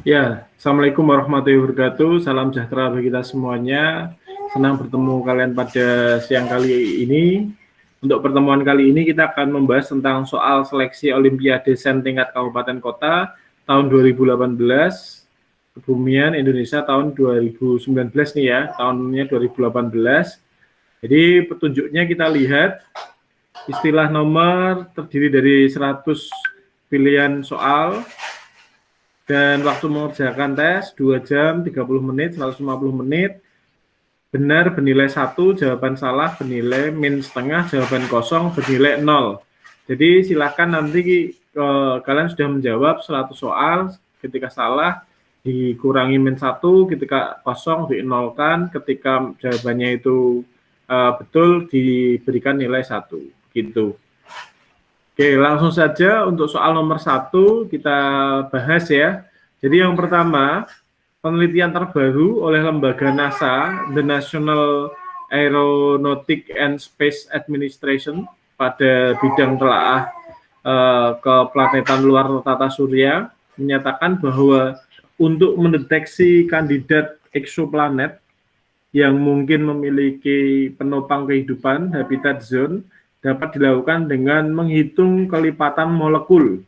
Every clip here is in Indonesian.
Ya, Assalamualaikum warahmatullahi wabarakatuh. Salam sejahtera bagi kita semuanya. Senang bertemu kalian pada siang kali ini. Untuk pertemuan kali ini kita akan membahas tentang soal seleksi Olimpiade Sen tingkat kabupaten kota tahun 2018, Kebumian Indonesia tahun 2019 nih ya, tahunnya 2018. Jadi petunjuknya kita lihat istilah nomor terdiri dari 100 pilihan soal. Dan waktu mengerjakan tes 2 jam 30 menit, 150 menit. Benar bernilai 1, jawaban salah bernilai -setengah, jawaban kosong bernilai 0. Jadi silakan nanti kalian sudah menjawab 100 soal, ketika salah dikurangi -1, ketika kosong dinolkan, ketika jawabannya itu betul diberikan nilai 1 gitu. Oke, langsung saja untuk soal nomor 1 kita bahas ya. Jadi yang pertama, penelitian terbaru oleh lembaga NASA, The National Aeronautic and Space Administration, pada bidang telaah keplanetan luar tata surya, menyatakan bahwa untuk mendeteksi kandidat eksoplanet yang mungkin memiliki penopang kehidupan, habitat zone, dapat dilakukan dengan menghitung kelipatan molekul.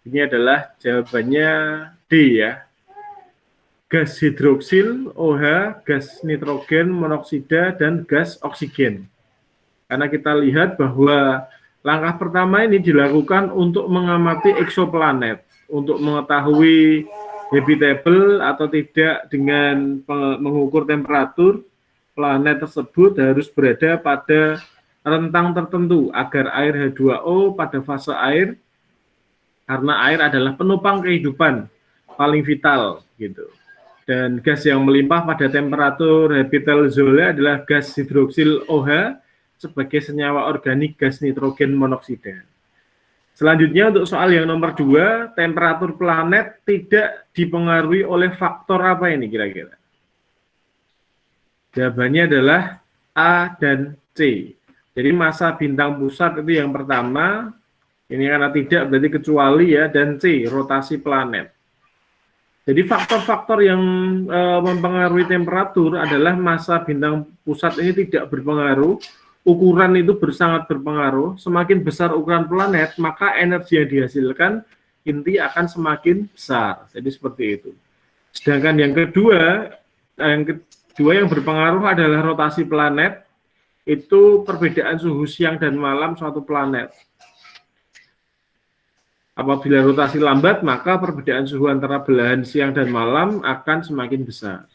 Ini adalah jawabannya D ya. Gas hidroksil, OH, gas nitrogen monoksida, dan gas oksigen. Karena kita lihat bahwa langkah pertama ini dilakukan untuk mengamati eksoplanet, untuk mengetahui habitable atau tidak dengan mengukur temperatur planet tersebut harus berada pada rentang tertentu agar air H2O pada fase air, karena air adalah penopang kehidupan paling vital gitu. Dan gas yang melimpah pada temperatur habitable zone adalah gas hidroksil OH sebagai senyawa organik gas nitrogen monoksida. Selanjutnya untuk soal yang nomor 2, temperatur planet tidak dipengaruhi oleh faktor apa ini kira-kira? Jawabannya adalah A dan C. Jadi massa bintang pusat itu yang pertama, ini karena tidak berarti kecuali ya, dan C, rotasi planet. Jadi faktor-faktor yang mempengaruhi temperatur adalah massa bintang pusat ini tidak berpengaruh, ukuran itu sangat berpengaruh, semakin besar ukuran planet, maka energi yang dihasilkan inti akan semakin besar, jadi seperti itu. Sedangkan yang kedua yang berpengaruh adalah rotasi planet, itu perbedaan suhu siang dan malam suatu planet. Apabila rotasi lambat, maka perbedaan suhu antara belahan siang dan malam akan semakin besar.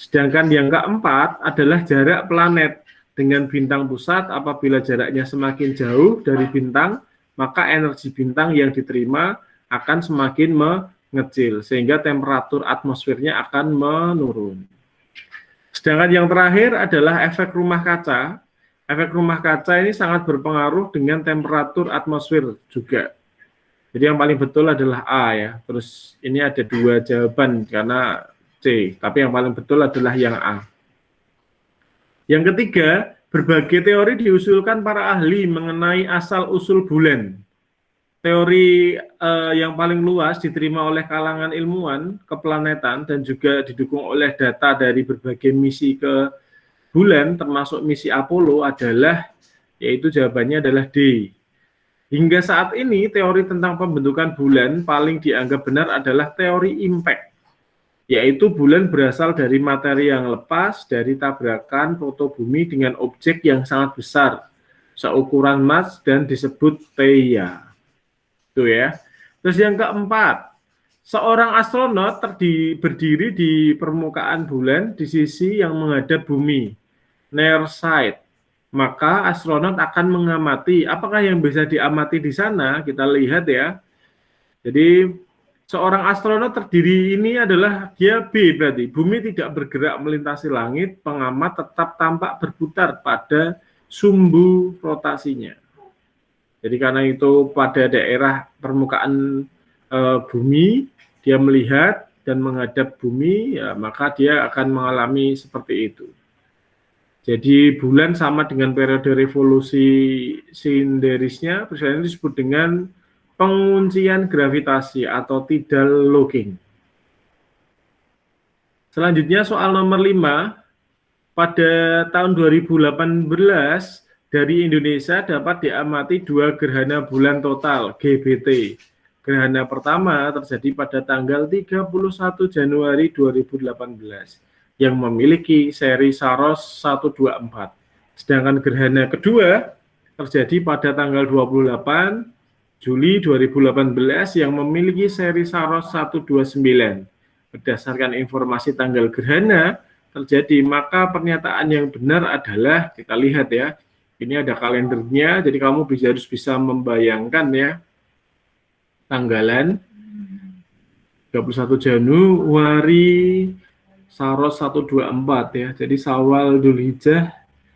Sedangkan yang keempat adalah jarak planet dengan bintang pusat. Apabila jaraknya semakin jauh dari bintang, maka energi bintang yang diterima akan semakin mengecil, sehingga temperatur atmosfernya akan menurun. Sedangkan yang terakhir adalah efek rumah kaca. Efek rumah kaca ini sangat berpengaruh dengan temperatur atmosfer juga. Jadi yang paling betul adalah A ya. Terus ini ada 2 jawaban karena C, tapi yang paling betul adalah yang A. Yang ketiga, berbagai teori diusulkan para ahli mengenai asal-usul bulan. Teori yang paling luas diterima oleh kalangan ilmuwan keplanetan dan juga didukung oleh data dari berbagai misi ke bulan, termasuk misi Apollo, adalah, yaitu jawabannya adalah D. Hingga saat ini, teori tentang pembentukan bulan paling dianggap benar adalah teori impact, yaitu bulan berasal dari materi yang lepas dari tabrakan foto bumi dengan objek yang sangat besar, seukuran Mars dan disebut Theia. Itu ya. Terus yang keempat, seorang astronot berdiri di permukaan bulan di sisi yang menghadap bumi, near side. Maka astronot akan mengamati apakah yang bisa diamati di sana. Kita lihat ya. Jadi seorang astronot terdiri ini adalah dia B, berarti bumi tidak bergerak melintasi langit, pengamat tetap tampak berputar pada sumbu rotasinya. Jadi karena itu pada daerah permukaan bumi dia melihat dan menghadap bumi, ya, maka dia akan mengalami seperti itu. Jadi bulan sama dengan periode revolusi siderisnya, peristiwa ini disebut dengan penguncian gravitasi atau tidal locking. Selanjutnya soal nomor 5. Pada tahun 2018 dari Indonesia dapat diamati 2 gerhana bulan total GBT. Gerhana pertama terjadi pada tanggal 31 Januari 2018 yang memiliki seri Saros 124. Sedangkan gerhana kedua terjadi pada tanggal 28 Juli 2018 yang memiliki seri Saros 129. Berdasarkan informasi tanggal gerhana terjadi, maka pernyataan yang benar adalah, kita lihat ya, ini ada kalendernya, jadi kamu harus bisa membayangkan ya, tanggalan 31 Januari, Saros 124 ya, jadi Syawal, Dzulhijjah,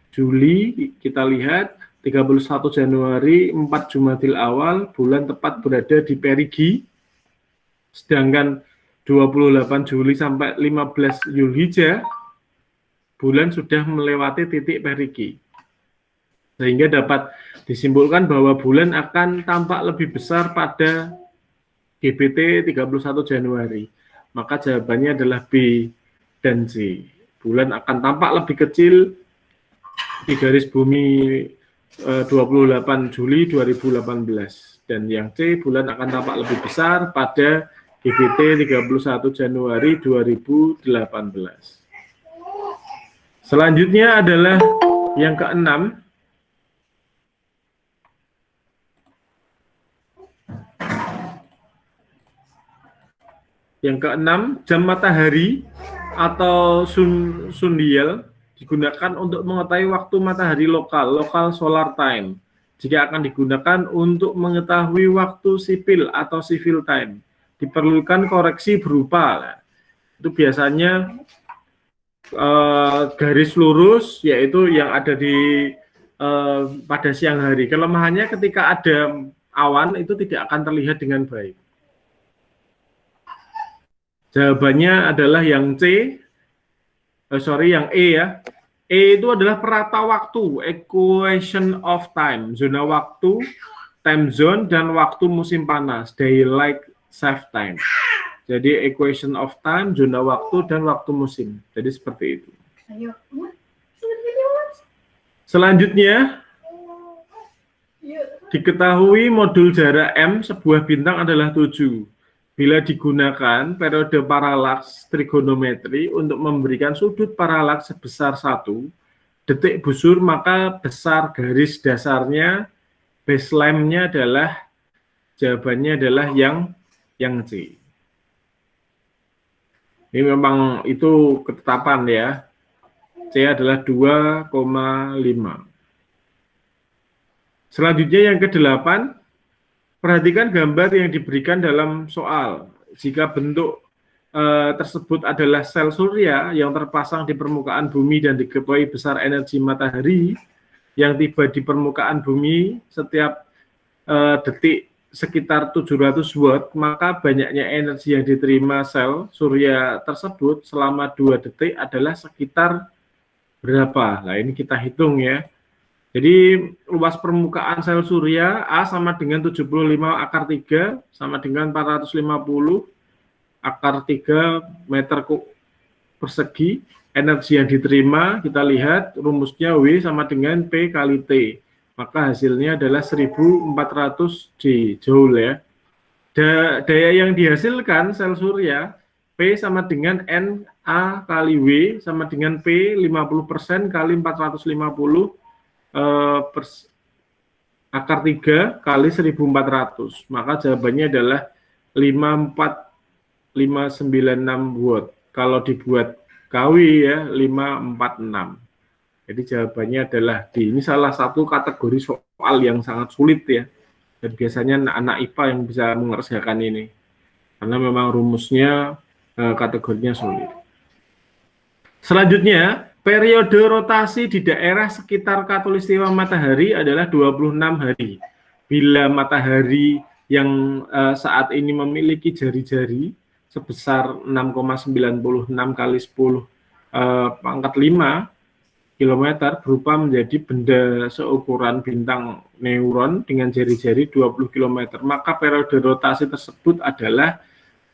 Juli, kita lihat 31 Januari, 4 Jumadil Awal, bulan tepat berada di perigi, sedangkan 28 Juli sampai 15 Dzulhijjah, bulan sudah melewati titik perigi. Sehingga dapat disimpulkan bahwa bulan akan tampak lebih besar pada GBT 31 Januari. Maka jawabannya adalah B dan C. Bulan akan tampak lebih kecil di garis bumi 28 Juli 2018. Dan yang C, bulan akan tampak lebih besar pada GBT 31 Januari 2018. Selanjutnya adalah yang keenam. Yang keenam, jam matahari atau sundial digunakan untuk mengetahui waktu matahari lokal solar time. Jika akan digunakan untuk mengetahui waktu sipil atau civil time, diperlukan koreksi berupa, itu biasanya garis lurus, yaitu yang ada di pada siang hari. Kelemahannya ketika ada awan itu tidak akan terlihat dengan baik. Jawabannya adalah yang C, yang E ya. E itu adalah perata waktu, equation of time, zona waktu, time zone, dan waktu musim panas, daylight saving time. Jadi equation of time, zona waktu, dan waktu musim. Jadi seperti itu. Selanjutnya, diketahui modul jarak M sebuah bintang adalah 7. Bila digunakan periode paralaks trigonometri untuk memberikan sudut paralaks sebesar 1 detik busur, maka besar garis dasarnya, baseline-nya adalah, jawabannya adalah yang C. Ini memang itu ketetapan ya. C adalah 2,5. Selanjutnya yang ke-8, perhatikan gambar yang diberikan dalam soal. Jika bentuk tersebut adalah sel surya yang terpasang di permukaan bumi dan diketahui besar energi matahari yang tiba di permukaan bumi setiap detik sekitar 700 watt, maka banyaknya energi yang diterima sel surya tersebut selama 2 detik adalah sekitar berapa? Nah, ini kita hitung ya. Jadi luas permukaan sel surya A sama dengan 75 akar 3 sama dengan 450 akar 3 meter persegi. Energi yang diterima kita lihat rumusnya W sama dengan P kali T. Maka hasilnya adalah 1400 Joule ya. Daya yang dihasilkan sel surya P sama dengan Na kali W sama dengan P 50% kali 450 akar 3 kali 1400. Maka jawabannya adalah 54596 watt. Kalau dibuat KW ya 546. Jadi jawabannya adalah D. Ini salah satu kategori soal yang sangat sulit ya. Dan biasanya anak-anak IPA yang bisa mengerjakan ini. Karena memang rumusnya kategorinya sulit. Selanjutnya, periode rotasi di daerah sekitar khatulistiwa matahari adalah 26 hari. Bila matahari yang saat ini memiliki jari-jari sebesar 6,96 kali 10 pangkat 5 kilometer berupa menjadi benda seukuran bintang neuron dengan jari-jari 20 km, maka periode rotasi tersebut adalah,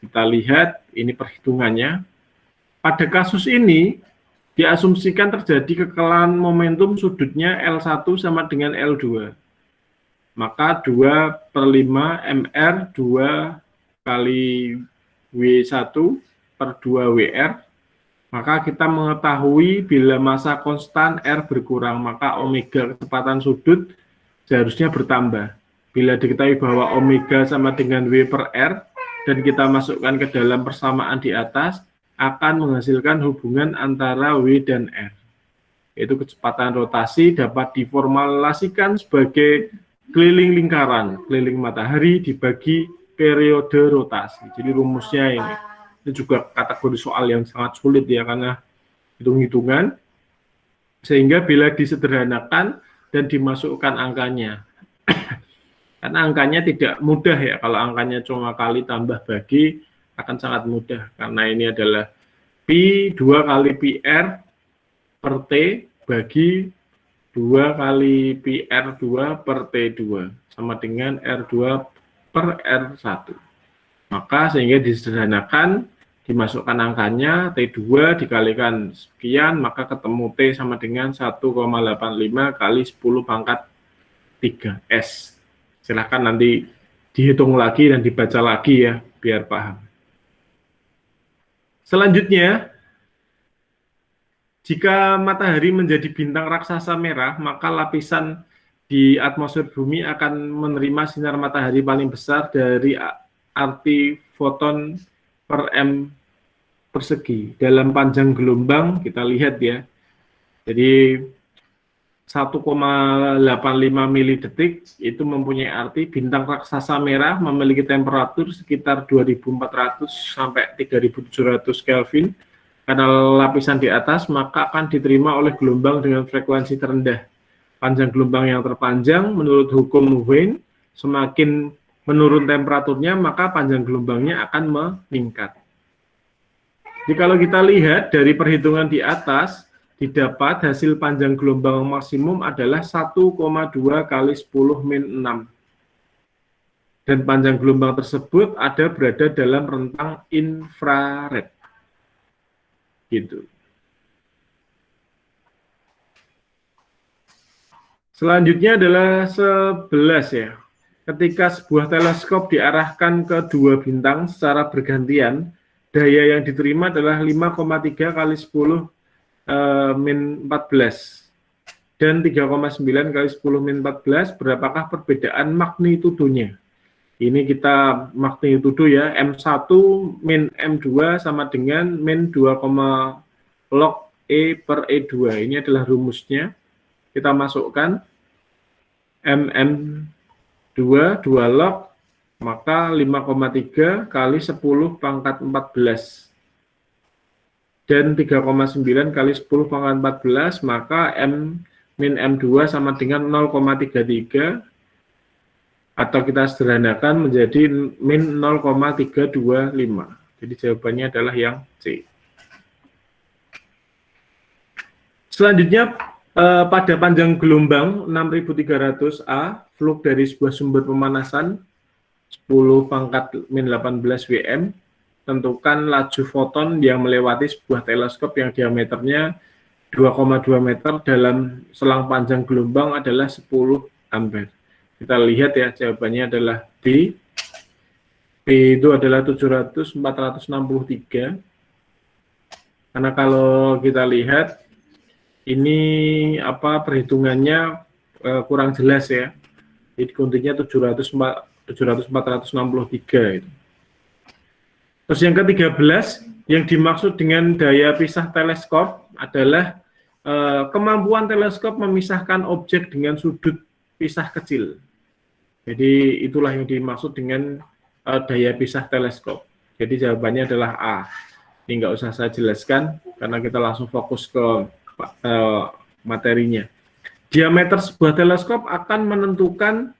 kita lihat ini perhitungannya, pada kasus ini diasumsikan terjadi kekeliruan momentum sudutnya L1 sama dengan L2. Maka 2/5 MR 2 kali W1 per 2 WR. Maka kita mengetahui bila massa konstan R berkurang, maka omega kecepatan sudut seharusnya bertambah. Bila diketahui bahwa omega sama dengan W per R, dan kita masukkan ke dalam persamaan di atas, akan menghasilkan hubungan antara W dan R. Yaitu kecepatan rotasi dapat diformulasikan sebagai keliling lingkaran, keliling matahari dibagi periode rotasi. Jadi rumusnya ini juga kategori soal yang sangat sulit ya, karena hitung-hitungan, sehingga bila disederhanakan dan dimasukkan angkanya, karena angkanya tidak mudah ya, kalau angkanya cuma kali tambah bagi akan sangat mudah, karena ini adalah Pi 2 kali PR per T bagi 2 kali PR2 per T2 sama dengan R2 per R1. Maka sehingga disederhanakan, dimasukkan angkanya, T2 dikalikan sekian, maka ketemu T sama dengan 1,85 kali 10 pangkat 3 S. Silahkan nanti dihitung lagi dan dibaca lagi ya, biar paham. Selanjutnya, jika matahari menjadi bintang raksasa merah, maka lapisan di atmosfer bumi akan menerima sinar matahari paling besar dari arti foton per M persegi. Dalam panjang gelombang, kita lihat ya, jadi 1,85 milidetik itu mempunyai arti bintang raksasa merah memiliki temperatur sekitar 2400 sampai 3700 Kelvin. Karena lapisan di atas, maka akan diterima oleh gelombang dengan frekuensi terendah. Panjang gelombang yang terpanjang, menurut hukum Wien, semakin menurun temperaturnya, maka panjang gelombangnya akan meningkat. Jadi kalau kita lihat dari perhitungan di atas, didapat hasil panjang gelombang maksimum adalah 1,2 kali 10 min 6. Dan panjang gelombang tersebut berada dalam rentang infrared. Gitu. Selanjutnya adalah 11 ya. Ketika sebuah teleskop diarahkan ke dua bintang secara bergantian, daya yang diterima adalah 5,3 kali 10 min 14 dan 3,9 kali 10 min 14. Berapakah perbedaan magnitudonya? Ini kita magnitudo ya, M1 min M2 sama dengan min 2, log E per E2. Ini adalah rumusnya. Kita masukkan MM2, 2 log, maka 5,3 kali 10 pangkat 14. Dan 3,9 kali 10 pangkat 14, maka M min M2 sama dengan 0,33, atau kita sederhanakan menjadi min 0,325. Jadi jawabannya adalah yang C. Selanjutnya, pada panjang gelombang 6300 A, fluk dari sebuah sumber pemanasan 10 pangkat min 18 WM, tentukan laju foton yang melewati sebuah teleskop yang diameternya 2,2 meter dalam selang panjang gelombang adalah 10 ampere. Kita lihat ya, jawabannya adalah D. P itu adalah 463. Karena kalau kita lihat, ini perhitungannya kurang jelas ya. Jadi kuntinya 463 itu. Terus yang ke-13, yang dimaksud dengan daya pisah teleskop adalah kemampuan teleskop memisahkan objek dengan sudut pisah kecil. Jadi itulah yang dimaksud dengan daya pisah teleskop. Jadi jawabannya adalah A. Ini nggak usah saya jelaskan karena kita langsung fokus ke materinya. Diameter sebuah teleskop akan menentukan,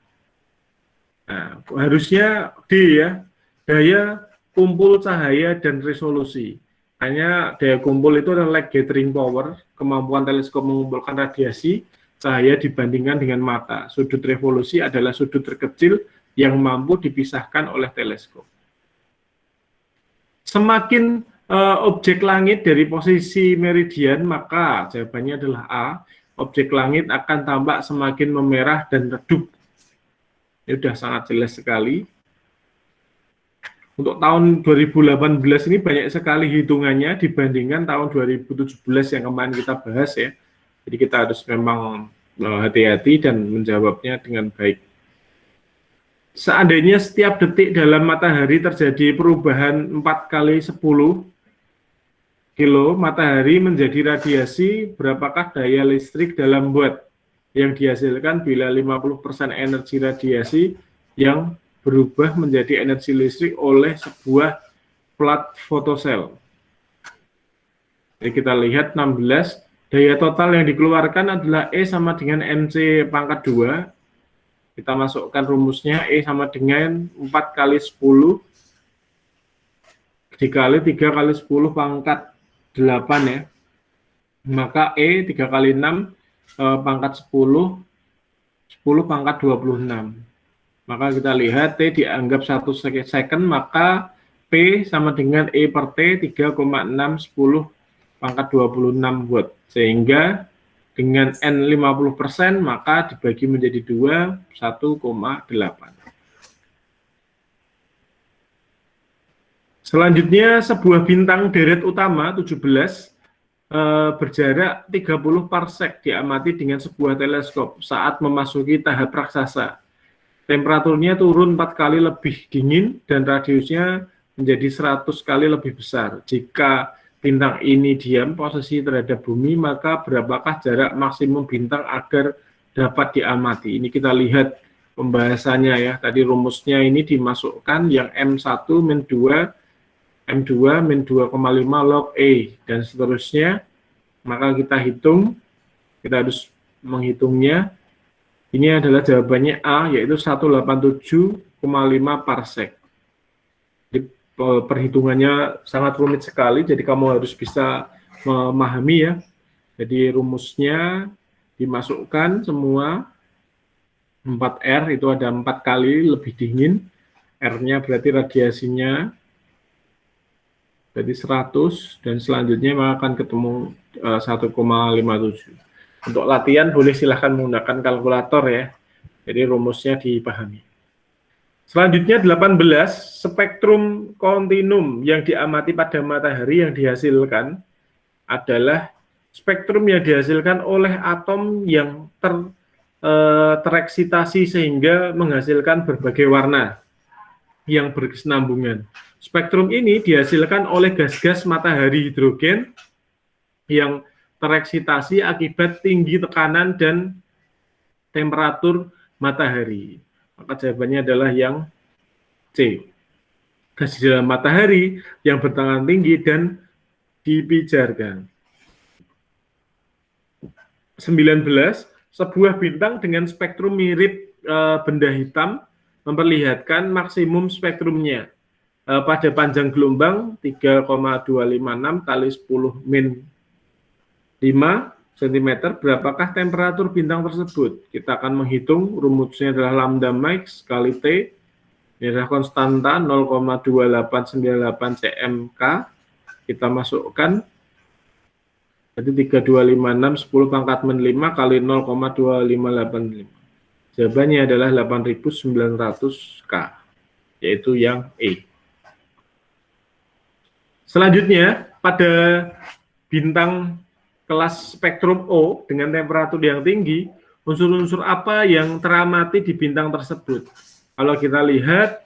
harusnya D ya, daya kumpul cahaya dan resolusi. Hanya daya kumpul itu adalah light gathering power, kemampuan teleskop mengumpulkan radiasi cahaya dibandingkan dengan mata. Sudut revolusi adalah sudut terkecil yang mampu dipisahkan oleh teleskop. Semakin Objek langit dari posisi meridian, maka jawabannya adalah A. Objek langit akan tampak semakin memerah dan redup. Ini sudah sangat jelas sekali. Untuk tahun 2018 ini banyak sekali hitungannya dibandingkan tahun 2017 yang kemarin kita bahas ya. Jadi kita harus memang hati-hati dan menjawabnya dengan baik. Seandainya setiap detik dalam matahari terjadi perubahan 4 kali 10 kilo matahari menjadi radiasi, berapakah daya listrik dalam watt yang dihasilkan bila 50% energi radiasi yang berubah menjadi energi listrik oleh sebuah plat fotosel. Jadi kita lihat 16, daya total yang dikeluarkan adalah E sama dengan MC pangkat 2. Kita masukkan rumusnya, E sama dengan 4 kali 10 dikali 3 kali 10 pangkat 8 ya. Maka E 3 kali 6 pangkat 10 pangkat 26. Maka kita lihat T dianggap 1 second, maka P sama dengan E per T 3,610 pangkat 26 watt. Sehingga dengan N 50% maka dibagi menjadi 2, 1,8. Selanjutnya, sebuah bintang deret utama 17 berjarak 30 parsec diamati dengan sebuah teleskop saat memasuki tahap raksasa. Temperaturnya turun 4 kali lebih dingin dan radiusnya menjadi 100 kali lebih besar. Jika bintang ini diam posisi terhadap bumi, maka berapakah jarak maksimum bintang agar dapat diamati? Ini kita lihat pembahasannya ya. Tadi rumusnya ini dimasukkan yang M1 min 2 M2 min 2,5 log E dan seterusnya. Maka kita hitung, kita harus menghitungnya. Ini adalah jawabannya A, yaitu 187,5 parsec. Jadi, perhitungannya sangat rumit sekali, jadi kamu harus bisa memahami ya. Jadi rumusnya dimasukkan semua 4R, itu ada 4 kali lebih dingin. R-nya berarti radiasinya jadi 100, dan selanjutnya akan ketemu 1,57. Untuk latihan boleh silahkan menggunakan kalkulator ya. Jadi rumusnya dipahami. Selanjutnya 18, spektrum kontinum yang diamati pada matahari yang dihasilkan adalah spektrum yang dihasilkan oleh atom yang tereksitasi sehingga menghasilkan berbagai warna yang berkesinambungan. Spektrum ini dihasilkan oleh gas-gas matahari hidrogen yang tereksitasi akibat tinggi tekanan dan temperatur matahari. Maka jawabannya adalah yang C. Gas di dalam matahari yang bertekanan tinggi dan dipijarkan. 19. Sebuah bintang dengan spektrum mirip benda hitam memperlihatkan maksimum spektrumnya pada panjang gelombang 3,256 kali 10 min 5 cm. Berapakah temperatur bintang tersebut? Kita akan menghitung, rumusnya adalah lambda max kali T. Ini adalah konstanta 0,2898 cmK. Kita masukkan, jadi 3256 10 pangkat min 5 kali 0,2585. Jawabannya adalah 8.900 K, yaitu yang E. Selanjutnya, pada bintang kelas spektrum O dengan temperatur yang tinggi, unsur-unsur apa yang teramati di bintang tersebut? Kalau kita lihat,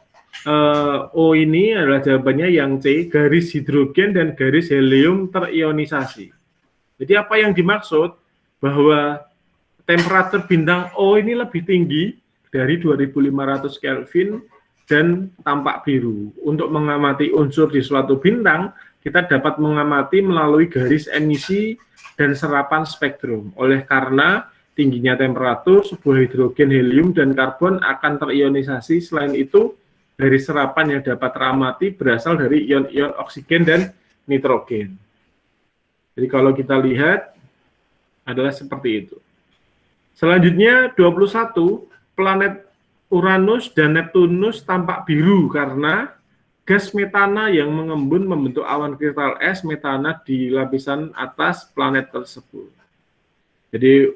O ini adalah jawabannya yang C, garis hidrogen dan garis helium terionisasi. Jadi apa yang dimaksud? Bahwa temperatur bintang O ini lebih tinggi dari 2500 Kelvin dan tampak biru. Untuk mengamati unsur di suatu bintang, kita dapat mengamati melalui garis emisi dan serapan spektrum. Oleh karena tingginya temperatur, sebuah hidrogen, helium, dan karbon akan terionisasi. Selain itu, garis serapan yang dapat teramati berasal dari ion-ion oksigen dan nitrogen. Jadi kalau kita lihat, adalah seperti itu. Selanjutnya, 21, planet Uranus dan Neptunus tampak biru karena gas metana yang mengembun membentuk awan kristal es metana di lapisan atas planet tersebut. Jadi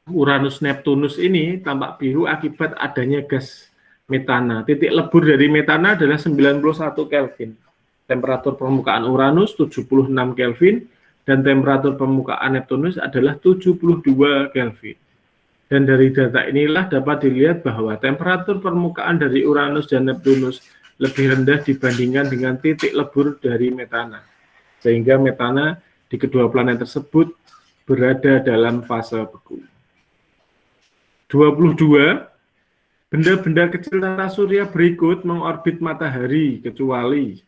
Uranus Neptunus ini tampak biru akibat adanya gas metana. Titik lebur dari metana adalah 91 Kelvin. Temperatur permukaan Uranus 76 Kelvin dan temperatur permukaan Neptunus adalah 72 Kelvin. Dan dari data inilah dapat dilihat bahwa temperatur permukaan dari Uranus dan Neptunus lebih rendah dibandingkan dengan titik lebur dari metana. Sehingga metana di kedua planet tersebut berada dalam fase beku. 22. Benda-benda kecil tata surya berikut mengorbit matahari kecuali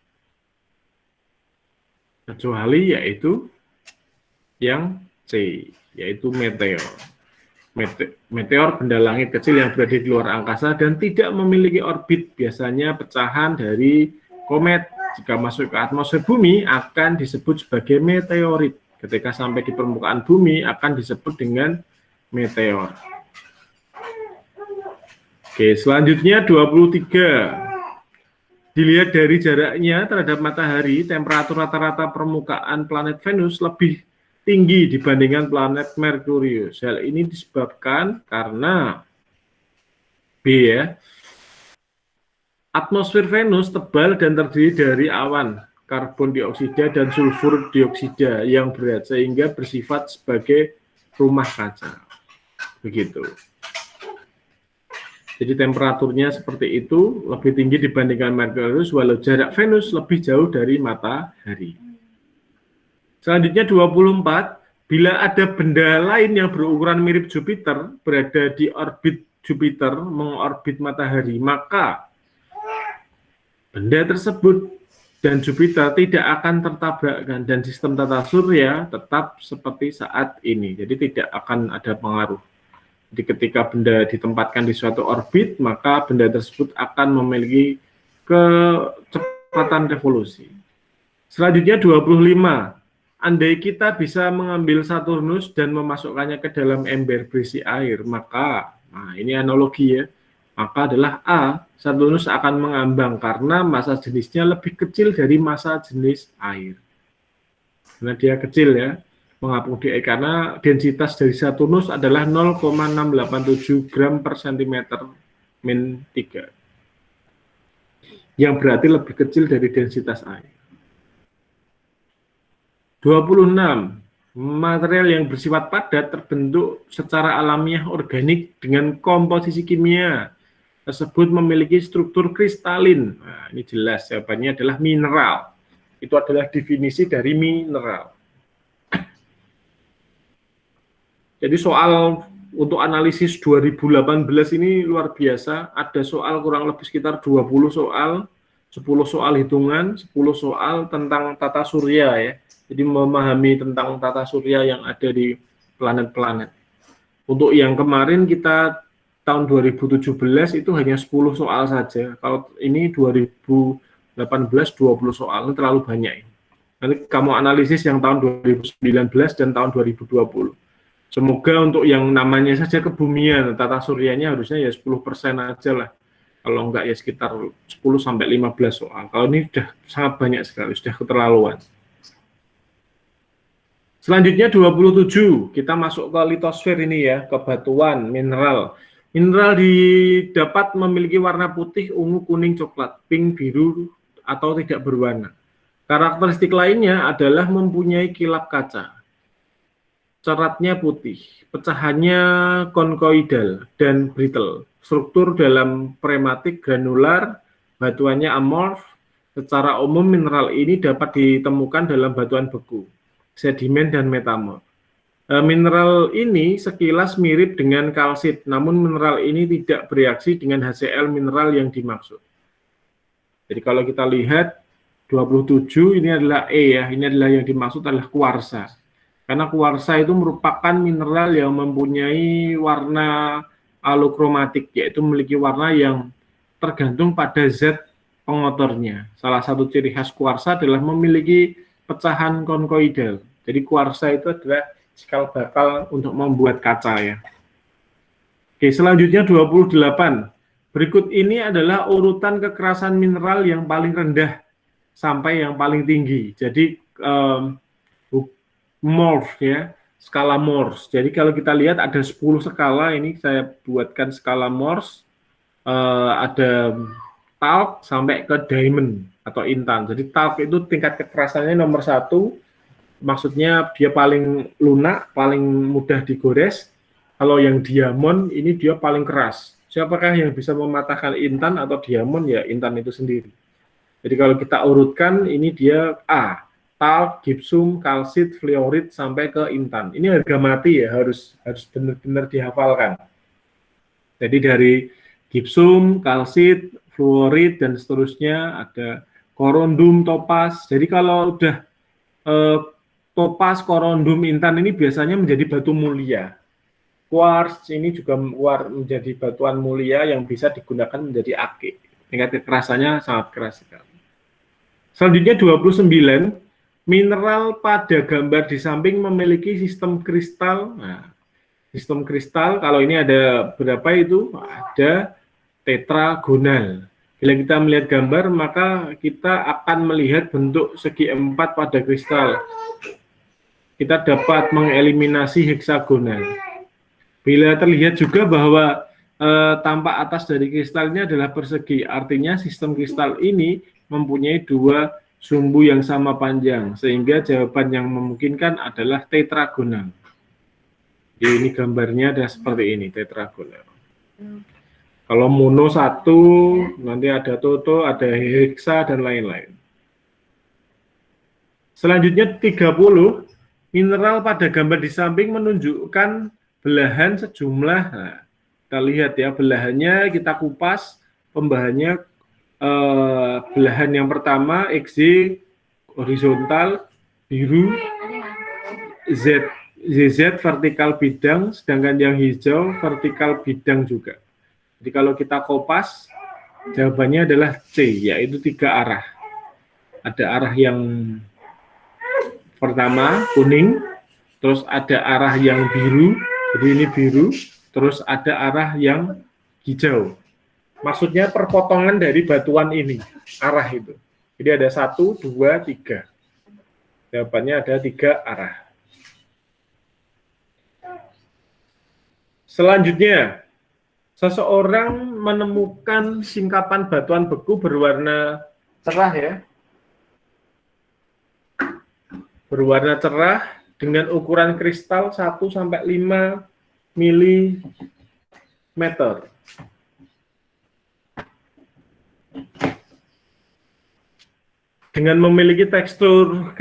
yaitu yang C, yaitu meteor. Meteor benda langit kecil yang berada di luar angkasa dan tidak memiliki orbit, biasanya pecahan dari komet. Jika masuk ke atmosfer bumi akan disebut sebagai meteorit. Ketika sampai di permukaan bumi akan disebut dengan meteor. Oke, selanjutnya 23. Dilihat dari jaraknya terhadap matahari, temperatur rata-rata permukaan planet Venus lebih tinggi dibandingkan planet Merkurius. Hal ini disebabkan karena atmosfer Venus tebal dan terdiri dari awan karbon dioksida dan sulfur dioksida yang berat sehingga bersifat sebagai rumah kaca. Begitu. Jadi temperaturnya seperti itu, lebih tinggi dibandingkan Merkurius, walau jarak Venus lebih jauh dari matahari. Selanjutnya 24, bila ada benda lain yang berukuran mirip Jupiter berada di orbit Jupiter mengorbit matahari, maka benda tersebut dan Jupiter tidak akan tertabrakkan dan sistem tata surya tetap seperti saat ini. Jadi tidak akan ada pengaruh. Jadi ketika benda ditempatkan di suatu orbit, maka benda tersebut akan memiliki kecepatan revolusi. Selanjutnya 25. Andai kita bisa mengambil Saturnus dan memasukkannya ke dalam ember berisi air, maka, ini analogi ya, maka adalah A, Saturnus akan mengambang karena massa jenisnya lebih kecil dari massa jenis air. Karena dia kecil ya. Mengapung di karena densitas dari Saturnus adalah 0,687 gram per centimeter min 3 yang berarti lebih kecil dari densitas air. 26. Material yang bersifat padat terbentuk secara alamiah organik dengan komposisi kimia tersebut memiliki struktur kristalin. Nah, ini jelas jawabannya adalah mineral. Itu adalah definisi dari mineral. Jadi soal untuk analisis 2018 ini luar biasa. Ada soal kurang lebih sekitar 20 soal, 10 soal hitungan, 10 soal tentang tata surya ya. Jadi memahami tentang tata surya yang ada di planet-planet. Untuk yang kemarin kita tahun 2017 itu hanya 10 soal saja. Kalau ini 2018 20 soal, ini terlalu banyak. Nanti kamu analisis yang tahun 2019 dan tahun 2020. Semoga untuk yang namanya saja kebumian, tata suryanya harusnya ya 10% aja lah. Kalau enggak ya sekitar 10-15 soal. Kalau ini sudah sangat banyak sekali, sudah keterlaluan. Selanjutnya 27, kita masuk ke litosfer ini ya, ke batuan, mineral. Mineral dapat memiliki warna putih, ungu, kuning, coklat, pink, biru, atau tidak berwarna. Karakteristik lainnya adalah mempunyai kilap kaca. Seratnya putih, pecahannya konkoidal dan brittle. Struktur dalam prematik granular, batuannya amorf. Secara umum mineral ini dapat ditemukan dalam batuan beku, sedimen dan metamorf. Mineral ini sekilas mirip dengan kalsit, namun mineral ini tidak bereaksi dengan HCl mineral yang dimaksud. Jadi kalau kita lihat 27 ini adalah E ya, ini adalah yang dimaksud adalah kuarsa. Karena kuarsa itu merupakan mineral yang mempunyai warna alokromatik, yaitu memiliki warna yang tergantung pada zat pengotornya. Salah satu ciri khas kuarsa adalah memiliki pecahan konkoidal. Jadi kuarsa itu adalah cikal bakal untuk membuat kaca ya. Oke, selanjutnya 28. Berikut ini adalah urutan kekerasan mineral yang paling rendah sampai yang paling tinggi. Jadi Morse ya, skala Morse. Jadi kalau kita lihat ada 10 skala, ini saya buatkan skala Morse. Ada talc sampai ke diamond atau intan. Jadi talc itu tingkat kekerasannya nomor 1, maksudnya dia paling lunak, paling mudah digores. Kalau yang diamond ini dia paling keras. Siapakah yang bisa mematahkan intan atau diamond? Ya intan itu sendiri. Jadi kalau kita urutkan, ini dia A, talc, gypsum, kalsit, fluorit sampai ke intan. Ini harga mati ya, harus benar-benar dihafalkan. Jadi dari gypsum, kalsit, fluorit dan seterusnya, ada korundum, topas. Jadi kalau udah topas, korundum, intan ini biasanya menjadi batu mulia. Quartz ini juga menjadi batuan mulia yang bisa digunakan menjadi ake. Tingkat kekerasannya sangat keras sekali. Selanjutnya 29, mineral pada gambar di samping memiliki sistem kristal. Nah, sistem kristal kalau ini ada berapa itu? Ada tetragonal. Bila kita melihat gambar, maka kita akan melihat bentuk segi 4 pada kristal. Kita dapat mengeliminasi heksagonal. Bila terlihat juga bahwa tampak atas dari kristal ini adalah persegi, artinya sistem kristal ini mempunyai 2 sumbu yang sama panjang, sehingga jawaban yang memungkinkan adalah tetragonal. Jadi ini gambarnya ada seperti ini, tetragonal. Kalau mono 1, nanti ada toto, ada heksa, dan lain-lain. Selanjutnya 30, mineral pada gambar di samping menunjukkan belahan sejumlah, nah, kita lihat ya, belahannya kita kupas, pembahannya belahan yang pertama XY horizontal biru, ZZ vertikal bidang, sedangkan yang hijau vertikal bidang juga. Jadi kalau kita kopas, jawabannya adalah C, yaitu 3 arah. Ada arah yang pertama kuning, terus ada arah yang biru, jadi ini biru, terus ada arah yang hijau. Maksudnya perpotongan dari batuan ini, arah itu. Jadi ada 1, 2, 3. Jawabannya ada 3 arah. Selanjutnya, seseorang menemukan singkapan batuan beku berwarna cerah ya. Berwarna cerah dengan ukuran kristal 1-5 mm. Dengan memiliki tekstur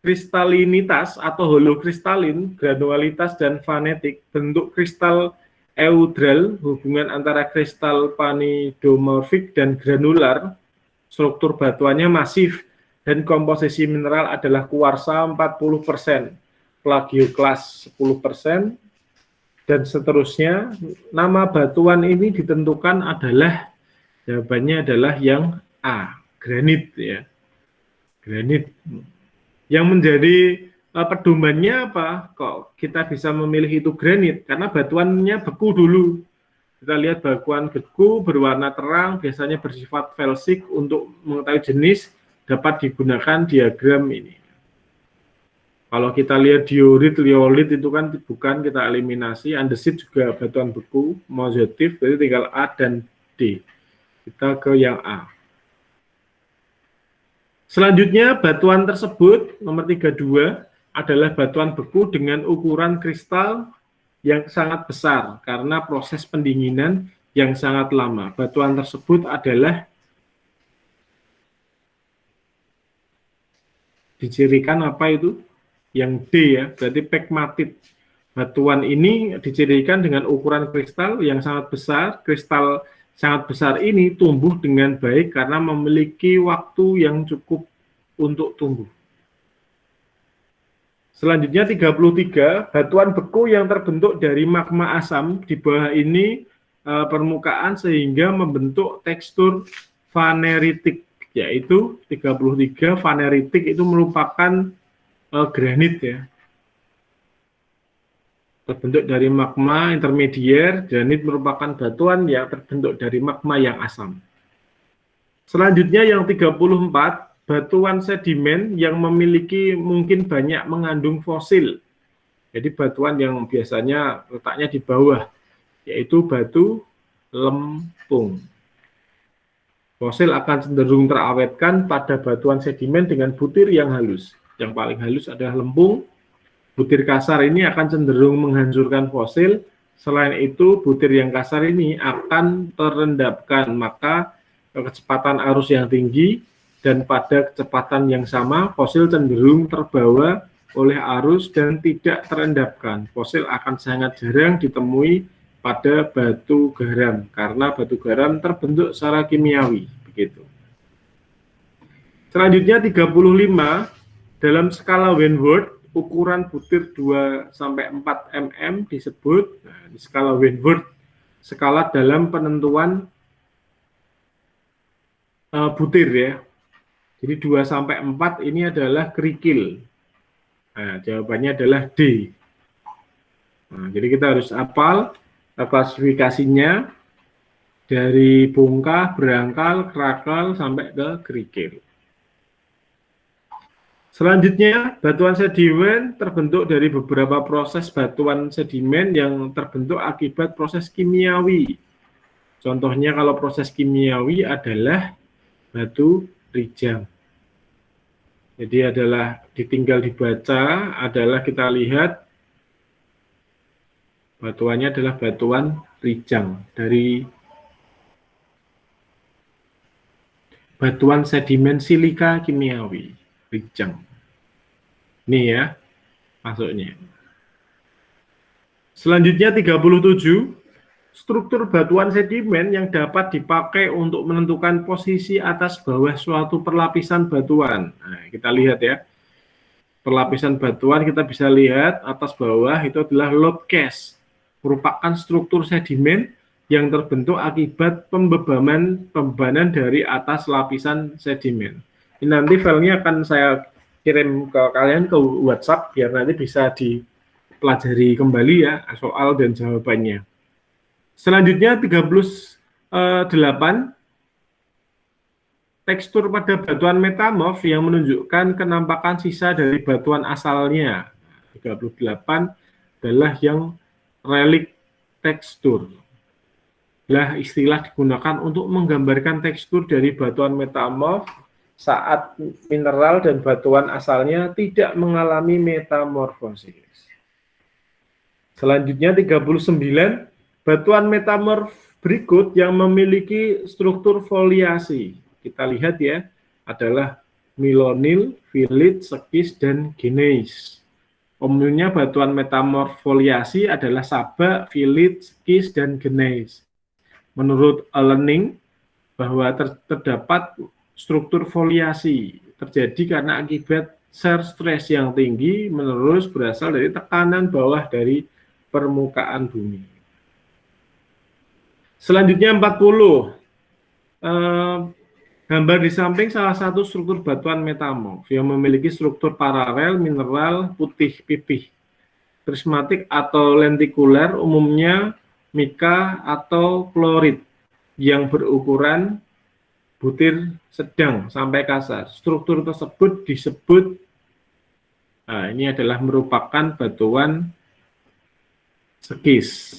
kristalinitas atau holokristalin, granularitas dan vanetik, bentuk kristal eudral, hubungan antara kristal panidomorfik dan granular, struktur batuannya masif, dan komposisi mineral adalah kuarsa 40%, plagioklas 10%, dan seterusnya. Nama batuan ini ditentukan adalah, jawabannya adalah yang A, granit ya. Granit. Yang menjadi pedomannya apa? Kok kita bisa memilih itu granit? Karena batuannya beku dulu. Kita lihat batuan beku berwarna terang, biasanya bersifat felsik. Untuk mengetahui jenis dapat digunakan diagram ini. Kalau kita lihat diorit, liolit itu kan bukan, kita eliminasi. Andesit juga batuan beku, mozotif, jadi tinggal A dan D. Kita ke yang A. Selanjutnya, batuan tersebut, nomor 32, adalah batuan beku dengan ukuran kristal yang sangat besar karena proses pendinginan yang sangat lama. Batuan tersebut adalah dicirikan apa itu? Yang D ya, berarti pegmatit. Batuan ini dicirikan dengan ukuran kristal yang sangat besar. Kristal sangat besar ini tumbuh dengan baik karena memiliki waktu yang cukup untuk tumbuh. Selanjutnya 33, batuan beku yang terbentuk dari magma asam di bawah ini permukaan sehingga membentuk tekstur vaneritik, yaitu 33 vaneritik itu merupakan granit ya. terbentuk dari magma intermedier. Granit merupakan batuan yang terbentuk dari magma yang asam. Selanjutnya yang 34, batuan sedimen yang memiliki mungkin banyak mengandung fosil. Jadi batuan yang biasanya letaknya di bawah, yaitu batu lempung. Fosil akan cenderung terawetkan pada batuan sedimen dengan butir yang halus. Yang paling halus adalah lempung. Butir kasar ini akan cenderung menghancurkan fosil. Selain itu, butir yang kasar ini akan terendapkan, maka kecepatan arus yang tinggi dan pada kecepatan yang sama, fosil cenderung terbawa oleh arus dan tidak terendapkan. Fosil akan sangat jarang ditemui pada batu garam karena batu garam terbentuk secara kimiawi, begitu. Selanjutnya 35, dalam skala Wentworth ukuran butir 2 sampai 4 mm disebut di skala Wentworth, skala dalam penentuan butir ya. Jadi 2 sampai 4 ini adalah kerikil. Nah, jawabannya adalah D. Nah, jadi kita harus hafal klasifikasinya dari bongkah, berangkal, krakal, sampai ke kerikil. Selanjutnya, batuan sedimen terbentuk dari beberapa proses batuan sedimen yang terbentuk akibat proses kimiawi. Contohnya kalau proses kimiawi adalah batu rijang. Jadi adalah ditinggal dibaca, adalah kita lihat batuannya adalah batuan rijang dari batuan sedimen silika kimiawi, rijang. Ini ya, masuknya. Selanjutnya 37, struktur batuan sedimen yang dapat dipakai untuk menentukan posisi atas bawah suatu perlapisan batuan. Nah, kita lihat ya. Perlapisan batuan kita bisa lihat atas bawah itu adalah lobe cast. Merupakan struktur sedimen yang terbentuk akibat pembebanan dari atas lapisan sedimen. Ini nanti filenya akan saya kirim ke kalian ke WhatsApp biar nanti bisa dipelajari kembali ya soal dan jawabannya. Selanjutnya 38, tekstur pada batuan metamorf yang menunjukkan kenampakan sisa dari batuan asalnya. 38 adalah yang relik tekstur. Lah istilah digunakan untuk menggambarkan tekstur dari batuan metamorf saat mineral dan batuan asalnya tidak mengalami metamorfosis. Selanjutnya 39, batuan metamorf berikut yang memiliki struktur foliasi. Kita lihat ya, adalah milonil, filit, sekis, dan gneis. Umumnya batuan metamorf foliasi adalah saba, filit, sekis, dan gneis. Menurut Learning, bahwa terdapat struktur foliasi terjadi karena akibat shear stress yang tinggi menerus berasal dari tekanan bawah dari permukaan bumi. Selanjutnya 40, gambar di samping salah satu struktur batuan metamorf yang memiliki struktur paralel mineral putih pipih, prismatik atau lentikuler, umumnya mika atau klorit yang berukuran butir sedang sampai kasar. Struktur tersebut disebut, nah ini adalah merupakan batuan sekis.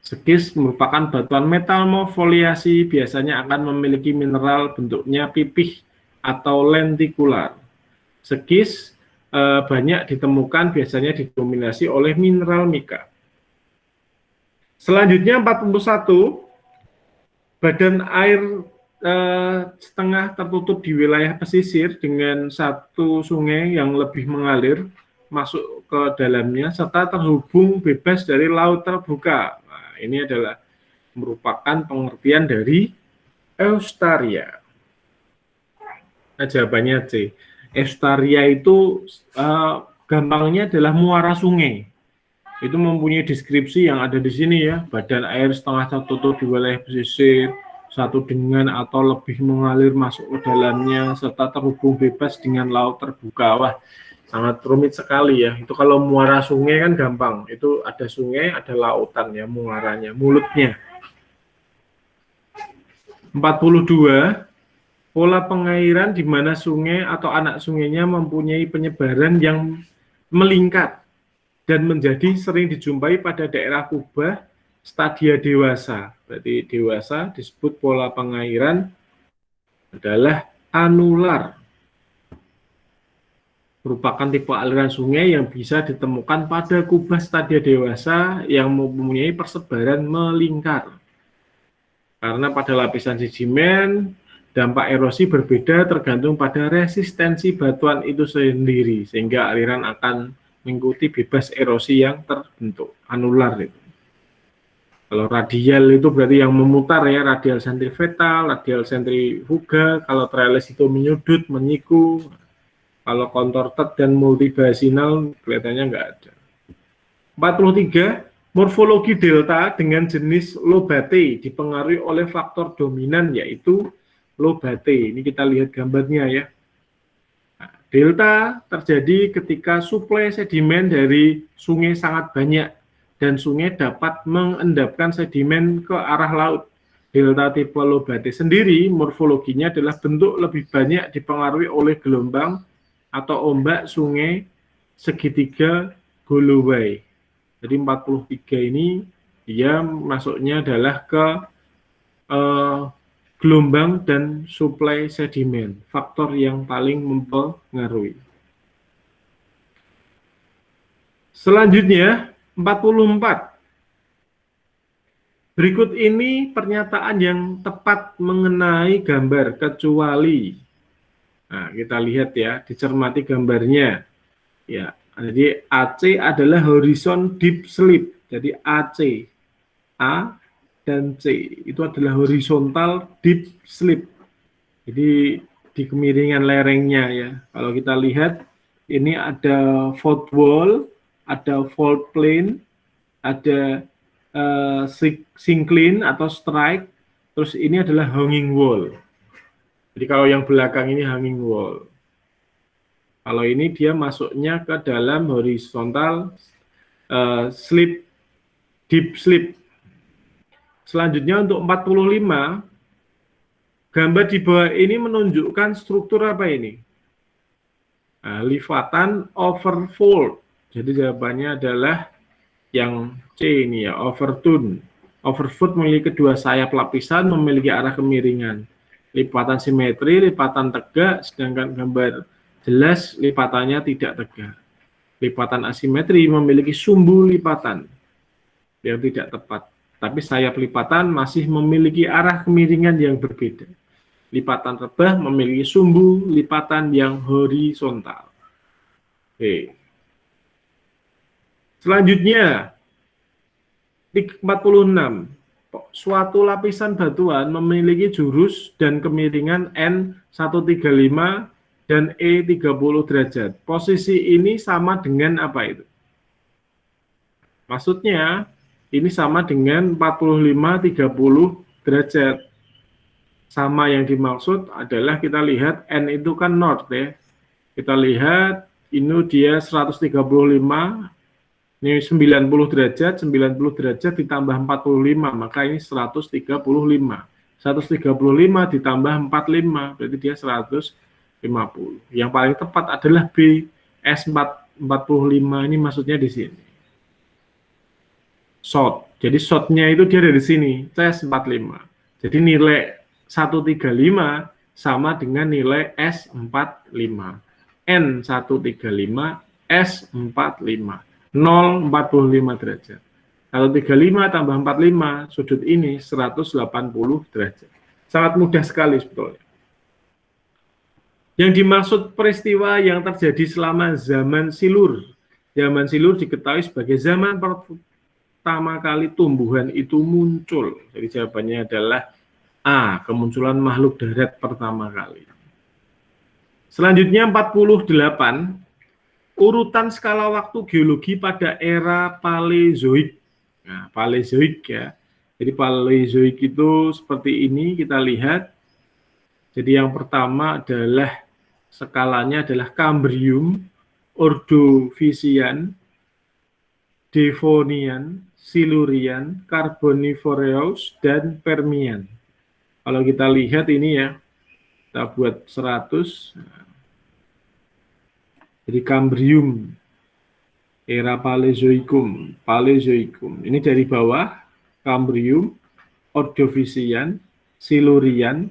Sekis merupakan batuan metamorf foliasi, biasanya akan memiliki mineral bentuknya pipih atau lentikular. Sekis banyak ditemukan, biasanya didominasi oleh mineral mika. Selanjutnya 41, badan air setengah tertutup di wilayah pesisir dengan satu sungai yang lebih mengalir masuk ke dalamnya serta terhubung bebas dari laut terbuka. Nah, ini adalah merupakan pengertian dari eustaria. Nah, jawabannya C. Eustaria itu gampangnya adalah muara sungai. Itu mempunyai deskripsi yang ada di sini ya, badan air setengah tertutup di wilayah pesisir, satu dengan atau lebih mengalir masuk ke dalamnya, serta terhubung bebas dengan laut terbuka. Wah, Sangat rumit sekali ya. Itu kalau muara sungai kan gampang. Itu ada sungai, ada lautan ya muaranya, mulutnya. 42, pola pengairan di mana sungai atau anak sungainya mempunyai penyebaran yang melingkar dan menjadi sering dijumpai pada daerah kubah stadia dewasa. Berarti dewasa disebut pola pengairan adalah anular. Merupakan tipe aliran sungai yang bisa ditemukan pada kubah stadia dewasa yang mempunyai persebaran melingkar. Karena pada lapisan sedimen, dampak erosi berbeda tergantung pada resistensi batuan itu sendiri, sehingga aliran akan mengikuti bebas erosi yang terbentuk, anular itu. Kalau radial itu berarti yang memutar ya, radial sentripetal, radial sentrifuga. Kalau trellis itu menyudut, menyiku. Kalau contorted dan multibasinal kelihatannya nggak ada. 43, morfologi delta dengan jenis lobate dipengaruhi oleh faktor dominan yaitu lobate. Ini kita lihat gambarnya ya. Nah, delta terjadi ketika suplai sedimen dari sungai sangat banyak dan sungai dapat mengendapkan sedimen ke arah laut. Delta tipe lobate sendiri morfologinya adalah bentuk lebih banyak dipengaruhi oleh gelombang atau ombak sungai segitiga Galloway. Jadi 43 ini dia masuknya adalah ke gelombang dan suplai sedimen, faktor yang paling mempengaruhi. Selanjutnya 44. Berikut ini pernyataan yang tepat mengenai gambar kecuali. Nah, kita lihat ya, dicermati gambarnya. Ya, jadi AC adalah horizon deep slip. Jadi AC, A dan C itu adalah horizontal deep slip. Jadi di kemiringan lerengnya ya. Kalau kita lihat ini ada fault wall, ada fault plane, ada syncline atau strike, terus ini adalah hanging wall. Jadi kalau yang belakang ini hanging wall. Kalau ini dia masuknya ke dalam horizontal slip, deep slip. Selanjutnya untuk 45, gambar di bawah ini menunjukkan struktur apa ini? Nah, lipatan overfold. Jadi jawabannya adalah yang C ini ya, overtune. Overfold memiliki kedua sayap lapisan, memiliki arah kemiringan. Lipatan simetri, lipatan tegak, sedangkan gambar jelas lipatannya tidak tegak. Lipatan asimetri memiliki sumbu lipatan yang tidak tepat, tapi sayap lipatan masih memiliki arah kemiringan yang berbeda. Lipatan rebah memiliki sumbu lipatan yang horizontal. Oke. Selanjutnya, 46. Suatu lapisan batuan memiliki jurus dan kemiringan N135 dan E30 derajat. Posisi ini sama dengan apa itu? Maksudnya, ini sama dengan 45-30 derajat. Sama yang dimaksud adalah kita lihat N itu kan north ya. Kita lihat ini dia 135, ini 90 derajat ditambah 45, maka ini 135. 135 ditambah 45, berarti dia 150. Yang paling tepat adalah B, S45 ini maksudnya di sini. Short. Jadi shortnya itu dia dari sini, C45. Jadi nilai 135 sama dengan nilai S45. N135, S45. 0,45 derajat. 135 tambah 45, sudut ini 180 derajat. Sangat mudah sekali sebetulnya. Yang dimaksud peristiwa yang terjadi selama zaman silur. Zaman silur diketahui sebagai zaman pertama kali tumbuhan itu muncul. Jadi jawabannya adalah A, kemunculan makhluk darat pertama kali. Selanjutnya 48. Urutan skala waktu geologi pada era Paleozoik. Nah, Paleozoik ya. Jadi Paleozoik itu seperti ini kita lihat. Jadi yang pertama adalah skalanya adalah Kambrium. Ordovisian, Devonian, Silurian, Carboniferous, dan Permian. Kalau kita lihat ini ya, kita buat 100, jadi Kambrium, era Paleozoikum, ini dari bawah, Kambrium, Ordovisian, Silurian,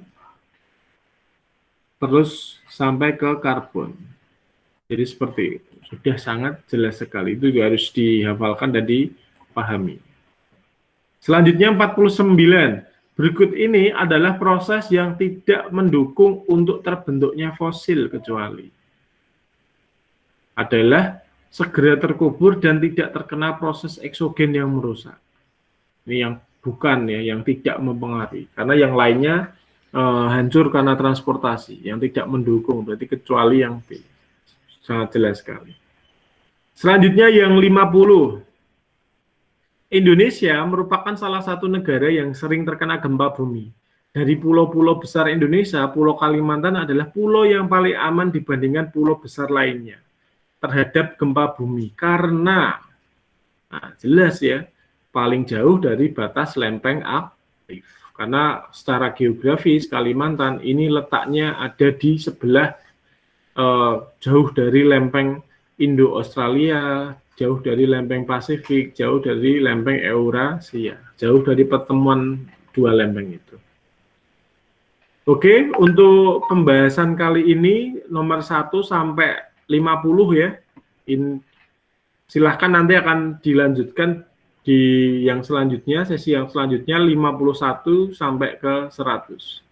terus sampai ke karbon. Jadi seperti itu. Sudah sangat jelas sekali. Itu juga harus dihafalkan dan dipahami. Selanjutnya 49. Berikut ini adalah proses yang tidak mendukung untuk terbentuknya fosil kecuali adalah segera terkubur dan tidak terkena proses eksogen yang merusak. Ini yang bukan ya, yang tidak mempengaruhi. Karena yang lainnya hancur karena transportasi, yang tidak mendukung, berarti kecuali yang B. Sangat jelas sekali. Selanjutnya yang 50. Indonesia merupakan salah satu negara yang sering terkena gempa bumi. Dari pulau-pulau besar Indonesia, Pulau Kalimantan adalah pulau yang paling aman dibandingkan pulau besar lainnya terhadap gempa bumi. Karena, jelas ya, paling jauh dari batas lempeng aktif. Karena secara geografis Kalimantan ini letaknya ada di sebelah jauh dari lempeng Indo-Australia, jauh dari lempeng Pasifik, jauh dari lempeng Eurasia, jauh dari pertemuan dua lempeng itu. Oke, untuk pembahasan kali ini nomor 1 sampai 50 ya. Silahkan nanti akan dilanjutkan di yang selanjutnya, sesi yang selanjutnya 51 sampai ke 100.